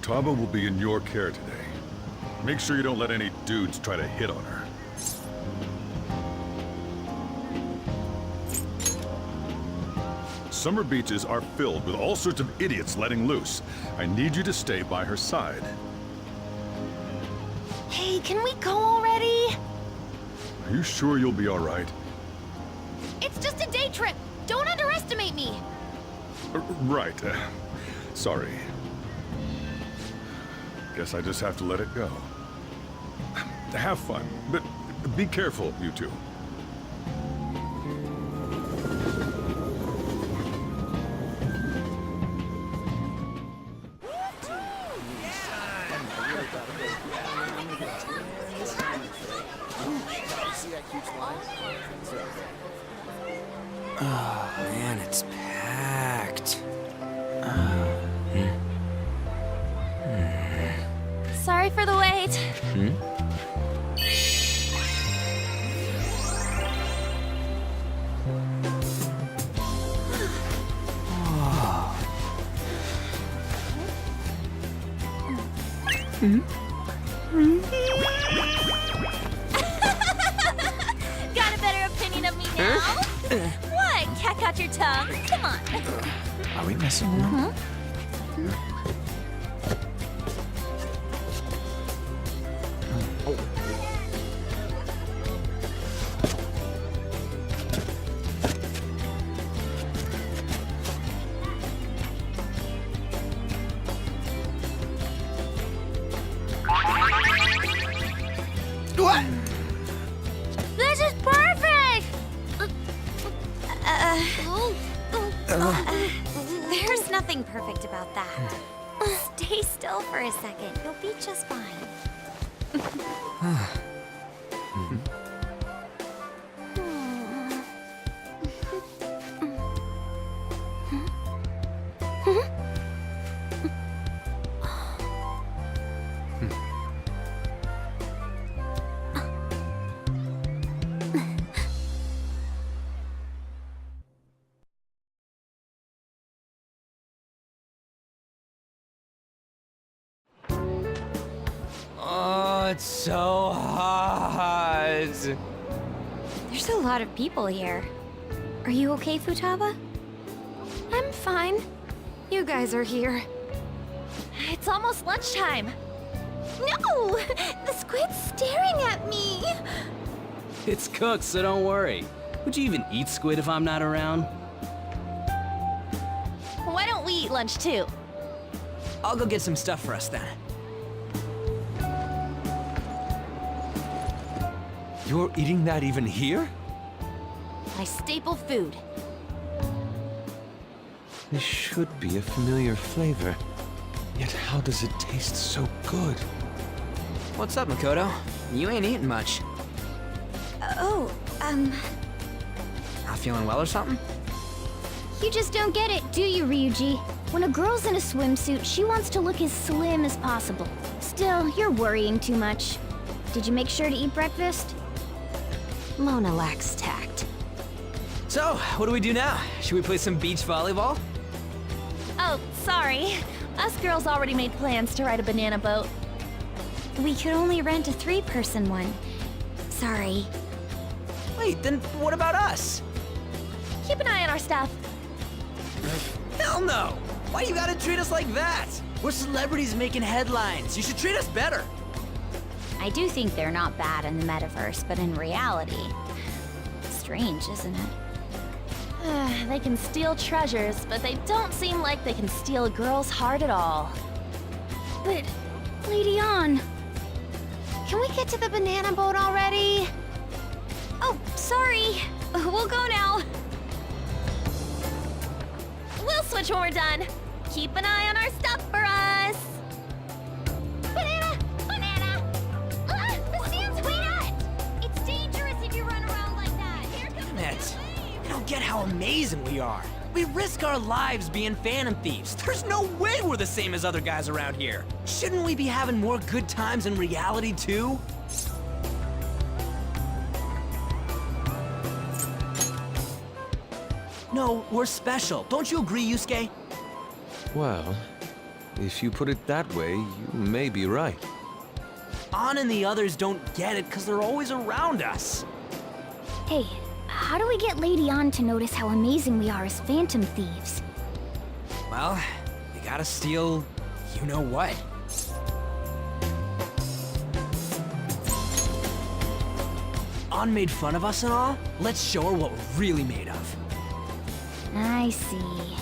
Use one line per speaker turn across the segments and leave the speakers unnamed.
Futaba will be in your care today. Make sure you don't let any dudes try to hit on her. Summer beaches are filled with all sorts of idiots letting loose. I need you to stay by her side.
Hey, can we go already?
Are you sure you'll be all right?
It's just a day trip. Don't underestimate me.
Right. Sorry. Guess I just have to let it go. Have fun, but be careful, you two.
Oh man, it's packed.
Sorry for the wait. Got a better opinion of me now? What? Cat got your tongue? Come on.
Are we messing around?
What?
This is perfect! There's nothing perfect about that. Stay still for a second. You'll be just fine.
Oh, it's so hot.
There's a lot of people here. Are you okay, Futaba? I'm fine. You guys are here. It's almost lunchtime. No! The squid's staring at me!
It's cooked, so don't worry. Would you even eat squid if I'm not around?
Why don't we eat lunch too?
I'll go get some stuff for us then.
You're eating that even here?
My staple food.
This should be a familiar flavor. Yet how does it taste so good?
What's up, Makoto? You ain't eating much. Not feeling well or something?
You just don't get it, do you, Ryuji? When a girl's in a swimsuit, she wants to look as slim as possible. Still, you're worrying too much. Did you make sure to eat breakfast?
Mona lacks tact.
So, what do we do now? Should we play some beach volleyball?
Oh, sorry. Us girls already made plans to ride a banana boat.
We could only rent a 3-person one. Sorry.
Wait, then what about us?
Keep an eye on our stuff.
Hell no! Why you gotta treat us like that? We're celebrities making headlines. You should treat us better.
I do think they're not bad in the metaverse, but in reality... Strange, isn't it?
They can steal treasures, but they don't seem like they can steal a girl's heart at all.
But, Lady Ann...
Can we get to the banana boat already?
Oh, sorry.
We'll go now. We'll switch when we're done. Keep an eye on our stuff for us. Banana! Banana! Ah! The sand's wet!
It's dangerous if you run around like that.
Here comes the
Damn it.
flame.
You don't get how amazing we are. We risk our lives being phantom thieves. There's no way we're the same as other guys around here. Shouldn't we be having more good times in reality, too? No, we're special. Don't you agree, Yusuke?
Well, If you put it that way, you may be right.
On and the others don't get it because they're always around us.
Hey, how do we get Lady On to notice how amazing we are as phantom thieves?
Well, you gotta steal you know what. On made fun of us and all? Let's show her what we're really made of.
I see.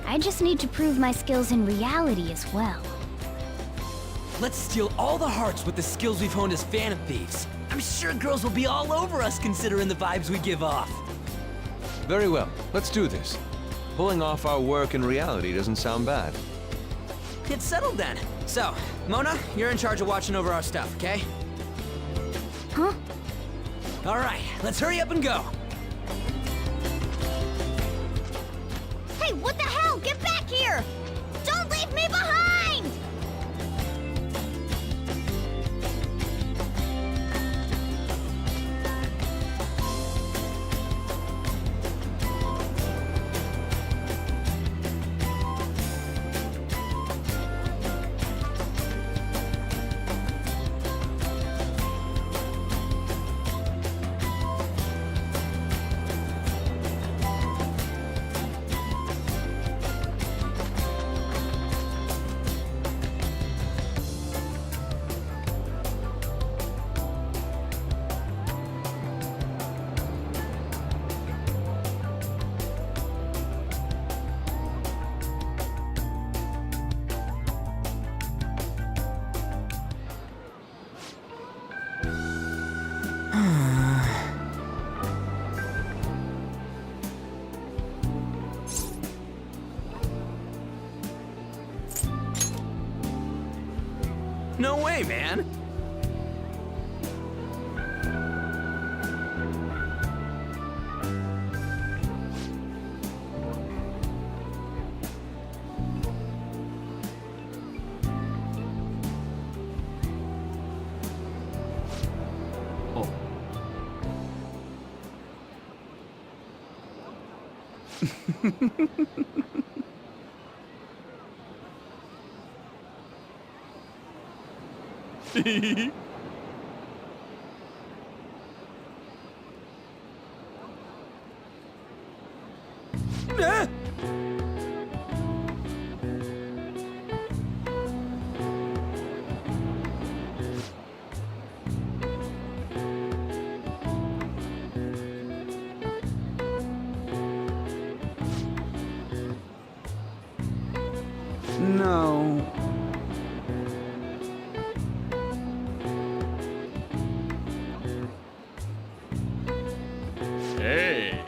I just need to prove my skills in reality as well.
Let's steal all the hearts with the skills we've honed as phantom thieves. I'm sure girls will be all over us considering the vibes we give off.
Very well, let's do this. Pulling off our work in reality doesn't sound bad.
Get settled then. So, Mona, you're in charge of watching over our stuff, okay?
Huh?
All right, let's hurry up and go.
Hey, what the hell? Get back here! Don't leave me behind!
No way, man.
Oh.
Ah!
No.
Hey.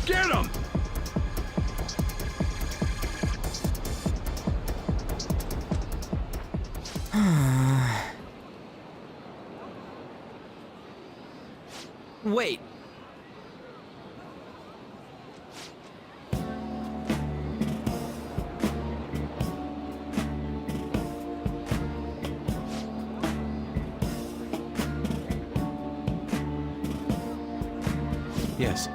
Get him!
Wait.
Yes.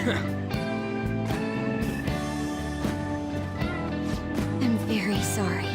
I'm very sorry.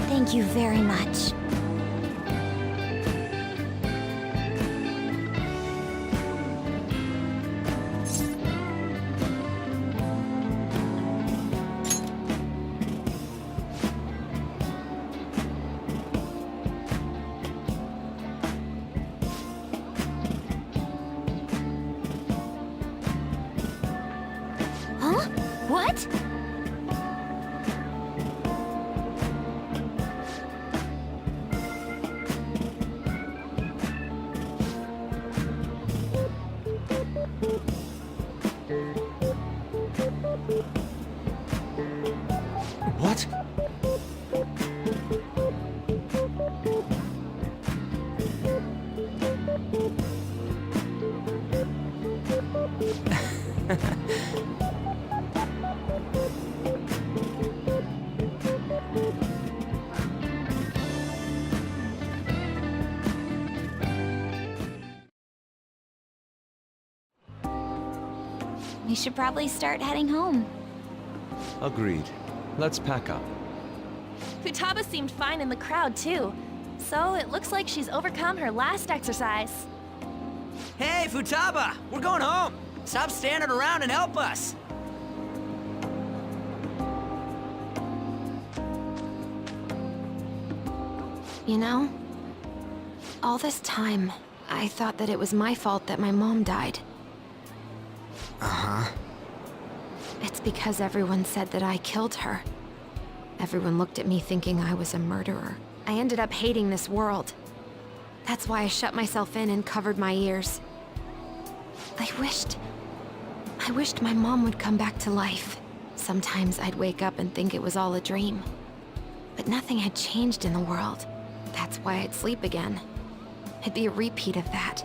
Thank you very much. Huh? What?
What?
We should probably start heading home.
Agreed. Let's pack up.
Futaba seemed fine in the crowd, too. So it looks like she's overcome her last exercise.
Hey, Futaba! We're going home! Stop standing around and help us!
You know, all this time, I thought that it was my fault that my mom died.
Uh-huh.
It's because everyone said that I killed her. Everyone looked at me thinking I was a murderer. I ended up hating this world. That's why I shut myself in and covered my ears. I wished my mom would come back to life. Sometimes I'd wake up and think it was all a dream. But nothing had changed in the world. That's why I'd sleep again. It'd be a repeat of that.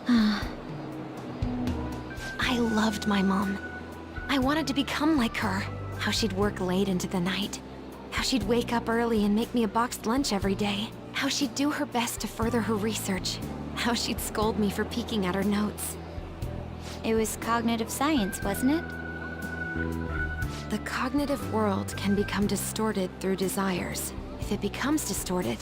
I loved my mom. I wanted to become like her. How she'd work late into the night. How she'd wake up early and make me a boxed lunch every day. How she'd do her best to further her research. How she'd scold me for peeking at her notes.
It was cognitive science, wasn't it?
The cognitive world can become distorted through desires. If it becomes distorted,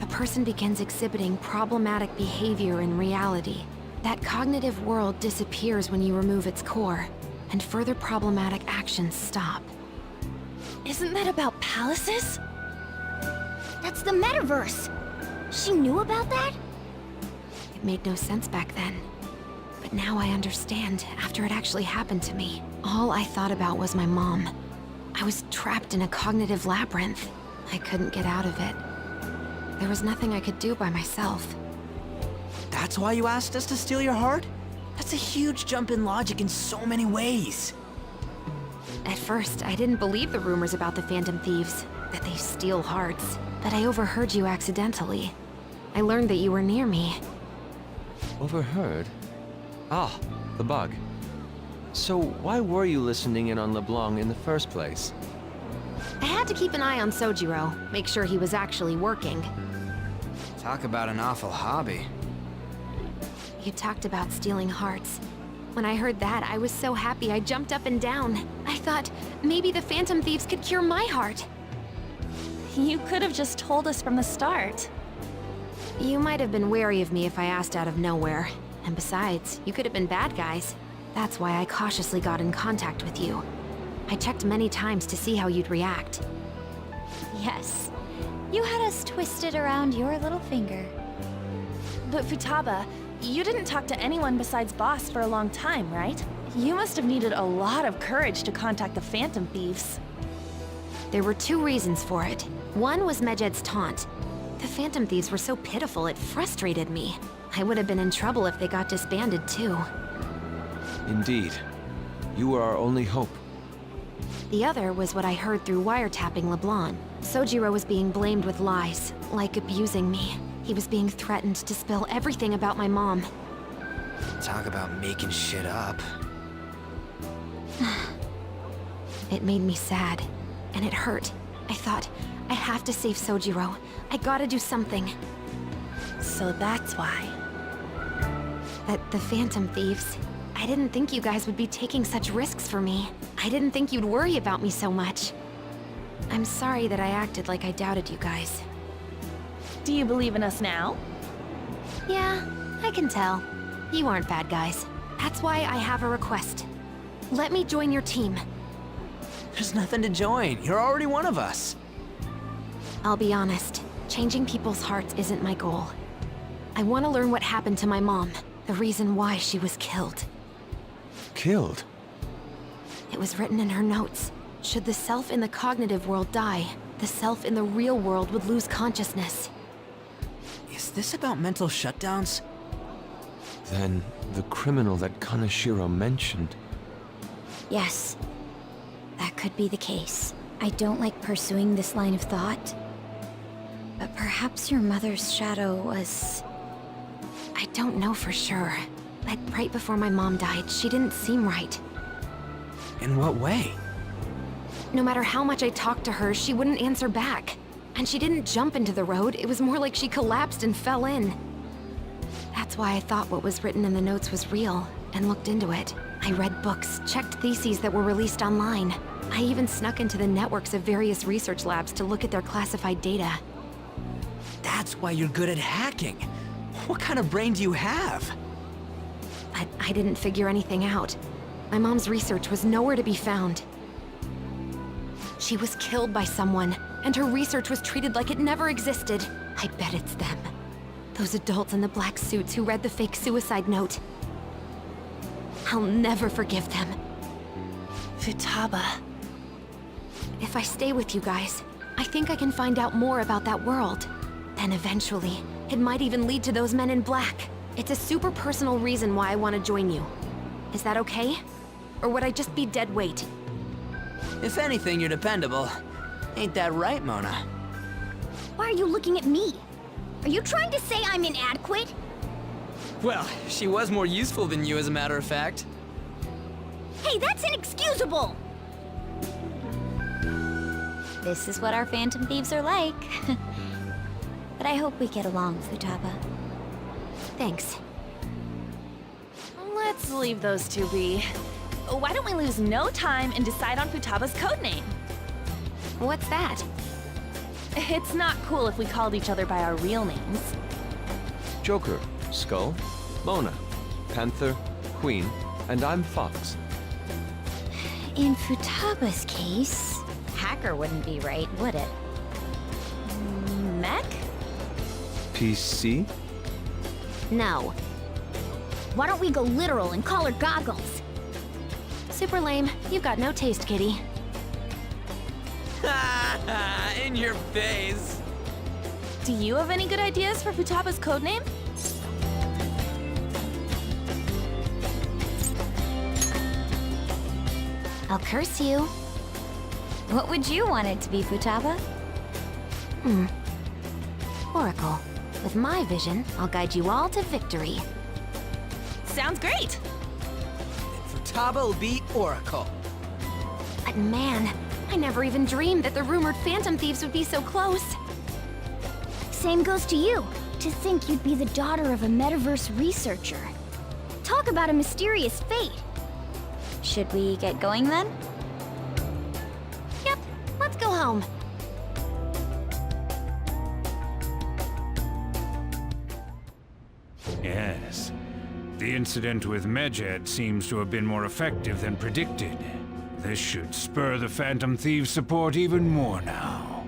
a person begins exhibiting problematic behavior in reality. That cognitive world disappears when you remove its core, and further problematic actions stop.
Isn't that about palaces?
That's the metaverse. She knew about that?
It made no sense back then. But now I understand, after it actually happened to me. All I thought about was my mom. I was trapped in a cognitive labyrinth. I couldn't get out of it. There was nothing I could do by myself.
That's why you asked us to steal your heart? That's a huge jump in logic in so many ways.
At first, I didn't believe the rumors about the Phantom Thieves, that they steal hearts. But I overheard you accidentally. I learned that you were near me.
Overheard? Ah, the bug. So why were you listening in on LeBlanc in the first place?
I had to keep an eye on Sojiro, make sure he was actually working.
Talk about an awful hobby.
You talked about stealing hearts. When I heard that, I was so happy I jumped up and down. I thought maybe the Phantom Thieves could cure my heart.
You could have just told us from the start.
You might have been wary of me if I asked out of nowhere. And besides, you could have been bad guys. That's why I cautiously got in contact with you. I checked many times to see how you'd react.
Yes. You had us twisted around your little finger.
But Futaba, you didn't talk to anyone besides Boss for a long time, right? You must have needed a lot of courage to contact the Phantom Thieves.
There were 2 reasons for it. One was Medjed's taunt. The Phantom Thieves were so pitiful it frustrated me. I would have been in trouble if they got disbanded too.
Indeed. You were our only hope.
The other was what I heard through wiretapping LeBlanc. Sojiro was being blamed with lies, like abusing me. He was being threatened to spill everything about my mom.
Talk about making shit up.
It made me sad, and it hurt. I thought, I have to save Sojiro. I gotta do something.
So that's why.
The Phantom Thieves. I didn't think you guys would be taking such risks for me. I didn't think you'd worry about me so much. I'm sorry that I acted like I doubted you guys.
Do you believe in us now?
Yeah, I can tell. You aren't bad guys. That's why I have a request. Let me join your team.
There's nothing to join. You're already one of us.
I'll be honest, changing people's hearts isn't my goal. I want to learn what happened to my mom, the reason why she was killed.
Killed?
It was written in her notes. Should the self in the cognitive world die, the self in the real world would lose consciousness.
Is this about mental shutdowns?
Then, the criminal that Kaneshiro mentioned.
Yes. That could be the case. I don't like pursuing this line of thought. But perhaps your mother's shadow was...
I don't know for sure. But right before my mom died, she didn't seem right.
In what way?
No matter how much I talked to her, she wouldn't answer back. And she didn't jump into the road, it was more like she collapsed and fell in. That's why I thought what was written in the notes was real, and looked into it. I read books, checked theses that were released online. I even snuck into the networks of various research labs to look at their classified data.
That's why you're good at hacking. What kind of brain do you have?
But I didn't figure anything out. My mom's research was nowhere to be found. She was killed by someone, and her research was treated like it never existed. I bet it's them. Those adults in the black suits who read the fake suicide note. I'll never forgive them.
Futaba.
If I stay with you guys, I think I can find out more about that world. Then eventually, it might even lead to those men in black. It's a super personal reason why I want to join you. Is that okay? Or would I just be dead weight?
If anything, you're dependable. Ain't that right, Mona?
Why are you looking at me? Are you trying to say I'm inadequate?
Well, she was more useful than you, as a matter of fact.
Hey, that's inexcusable! This is what our Phantom Thieves are like. But I hope we get along, Futaba.
Thanks.
Let's leave those two be. Why don't we lose no time and decide on Futaba's codename?
What's that?
It's not cool if we called each other by our real names.
Joker, Skull, Mona, Panther, Queen, and I'm Fox.
In Futaba's case, hacker wouldn't be right, would it?
Mech?
PC?
No.
Why don't we go literal and call her Goggles?
Super lame. You've got no taste, kitty.
In your face!
Do you have any good ideas for Futaba's codename?
I'll curse you. What would you want it to be, Futaba?
Oracle. With my vision, I'll guide you all to victory.
Sounds great!
Futaba will be Oracle.
But man, I never even dreamed that the rumored Phantom Thieves would be so close.
Same goes to you. To think you'd be the daughter of a metaverse researcher. Talk about a mysterious fate.
Should we get going then?
Yep, let's go home.
Yes. The incident with Medjed seems to have been more effective than predicted. This should spur the Phantom Thieves' support even more now.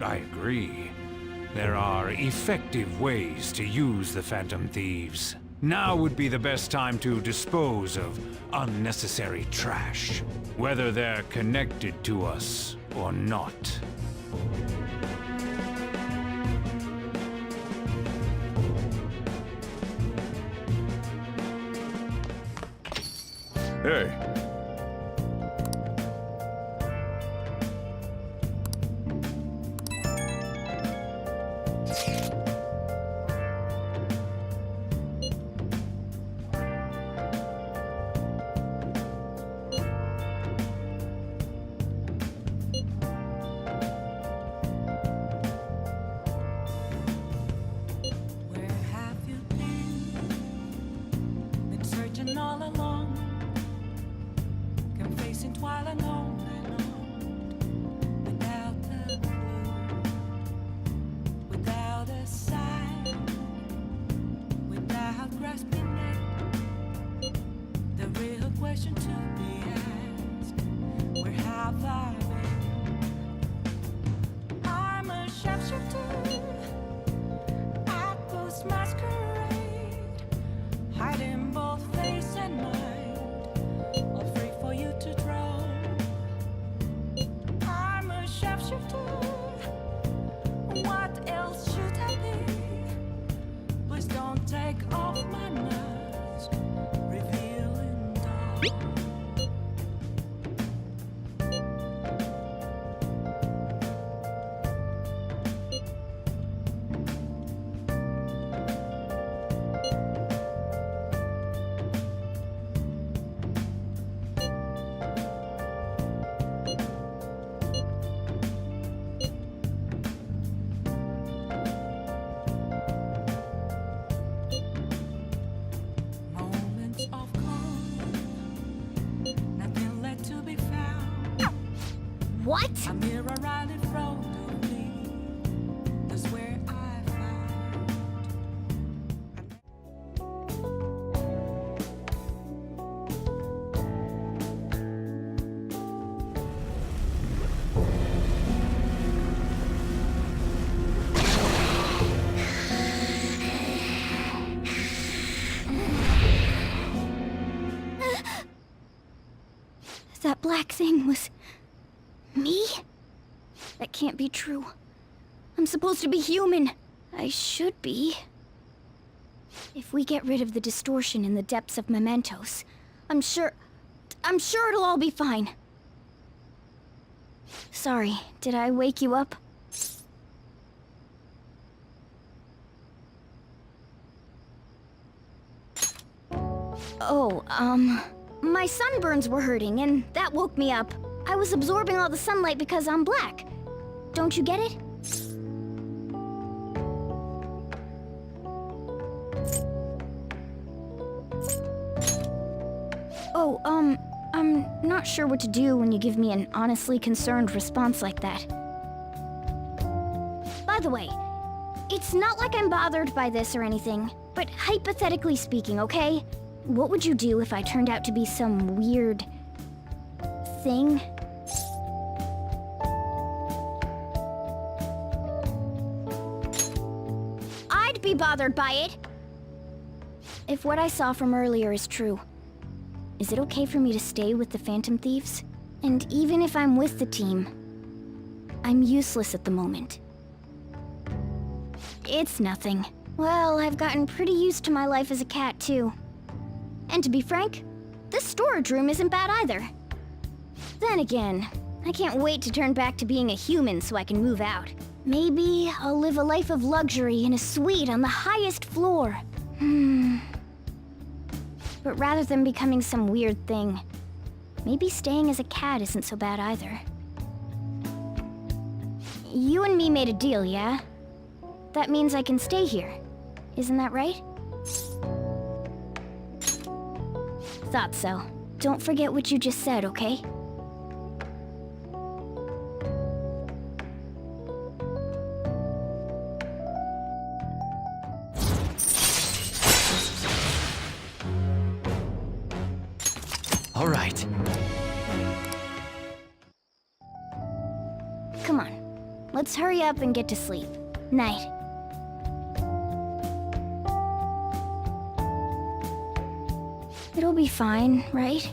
I agree. There are effective ways to use the Phantom Thieves. Now would be the best time to dispose of unnecessary trash, whether they're connected to us or not. Hey.
Where have you been? Been searching all along, confessing while alone and on, without a clue, without a sign, without grasping it. The real question to be asked: where have I been? I'm a sharpshooter. Masquerade, hiding both face and mind, all free for you to draw. I'm a sharpshooter. What else should I be? Please don't take off my mask, revealing dawn. Moments of calm, nothing left to be found.
What?
A mirror right in front of me, that's where I found.
That black thing was... me? That can't be true. I'm supposed to be human. I should be. If we get rid of the distortion in the depths of mementos, I'm sure it'll all be fine. Sorry, did I wake you up? Oh, my sunburns were hurting, and that woke me up. I was absorbing all the sunlight because I'm black. Don't you get it? Oh, I'm not sure what to do when you give me an honestly concerned response like that. By the way, it's not like I'm bothered by this or anything, but hypothetically speaking, okay? What would you do if I turned out to be some weird... thing? I'd be bothered by it! If what I saw from earlier is true, is it okay for me to stay with the Phantom Thieves? And even if I'm with the team, I'm useless at the moment. It's nothing. Well, I've gotten pretty used to my life as a cat, too. And to be frank, this storage room isn't bad either. Then again, I can't wait to turn back to being a human so I can move out. Maybe I'll live a life of luxury in a suite on the highest floor. But rather than becoming some weird thing, maybe staying as a cat isn't so bad either. You and me made a deal, yeah? That means I can stay here. Isn't that right? Thought so. Don't forget what you just said, okay?
All right.
Come on. Let's hurry up and get to sleep. Night. It'll be fine, right?